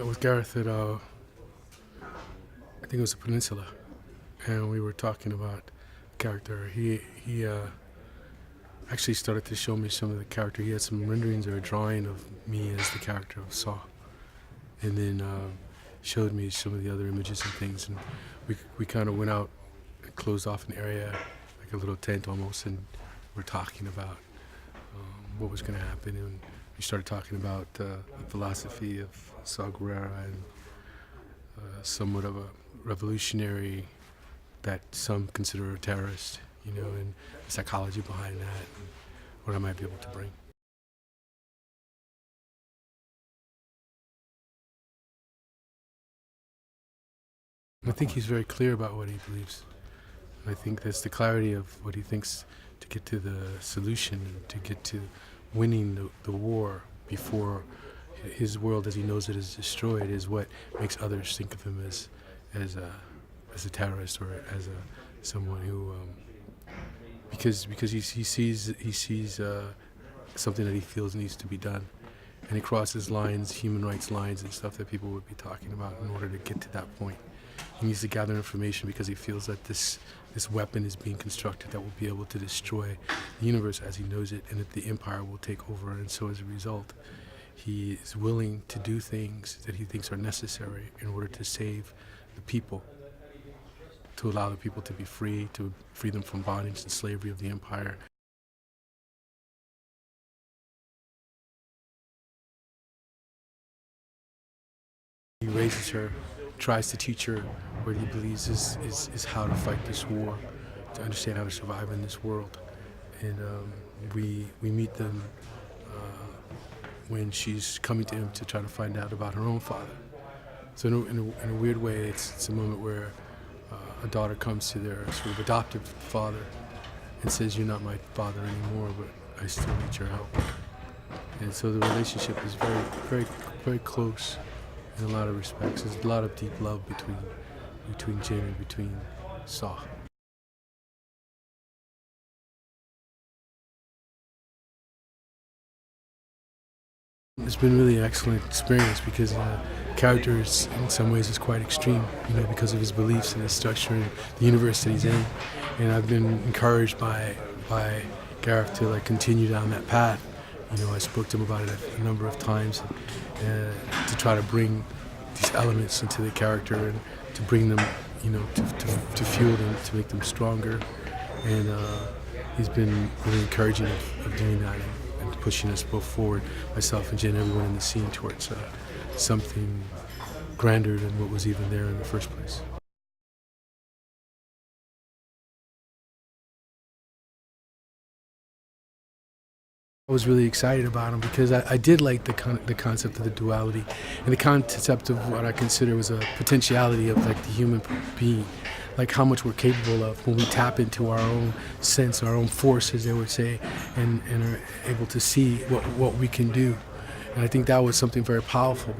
With Gareth at, I think it was the Peninsula, and we were talking about character. He actually started to show me some of the character. He had some renderings or a drawing of me as the character of Saw, and then showed me some of the other images and things. And we kind of went out and closed off an area, like a little tent almost, and we're talking about what was going to happen. And we started talking about the philosophy of Saw Gererra and somewhat of a revolutionary that some consider a terrorist, and the psychology behind that and what I might be able to bring. I think he's very clear about what he believes. I think that's the clarity of what he thinks to get to the solution, to get to winning the war before his world as he knows it is destroyed, is what makes others think of him as a terrorist, or as someone who because he sees something that he feels needs to be done, and he crosses lines, human rights lines and stuff that people would be talking about in order to get to that point. He needs to gather information because he feels that this weapon is being constructed that will be able to destroy the universe as he knows it, and that the empire will take over. And so as a result, he is willing to do things that he thinks are necessary in order to save the people, to allow the people to be free, to free them from bondage and slavery of the empire. He raises her, tries to teach her what he believes is how to fight this war, to understand how to survive in this world. And we meet them when she's coming to him to try to find out about her own father. So in a weird way, it's a moment where a daughter comes to their sort of adoptive father and says, "You're not my father anymore, but I still need your help." And so the relationship is very, very, very close in a lot of respects. There's a lot of deep love between Jin and between Saw. It's been really an excellent experience because character is, in some ways, is quite extreme, because of his beliefs and his structure and the universe that he's in. And I've been encouraged by Gareth to continue down that path. I spoke to him about it a number of times to try to bring these elements into the character and to bring them, to fuel them, to make them stronger. And he's been really encouraging of doing that and pushing us both forward, myself and Jen, everyone in the scene, towards something grander than what was even there in the first place. I was really excited about him because I did like the concept of the duality and the concept of what I consider was a potentiality of the human being, like how much we're capable of when we tap into our own sense, our own force, as they would say, and are able to see what we can do. And I think that was something very powerful.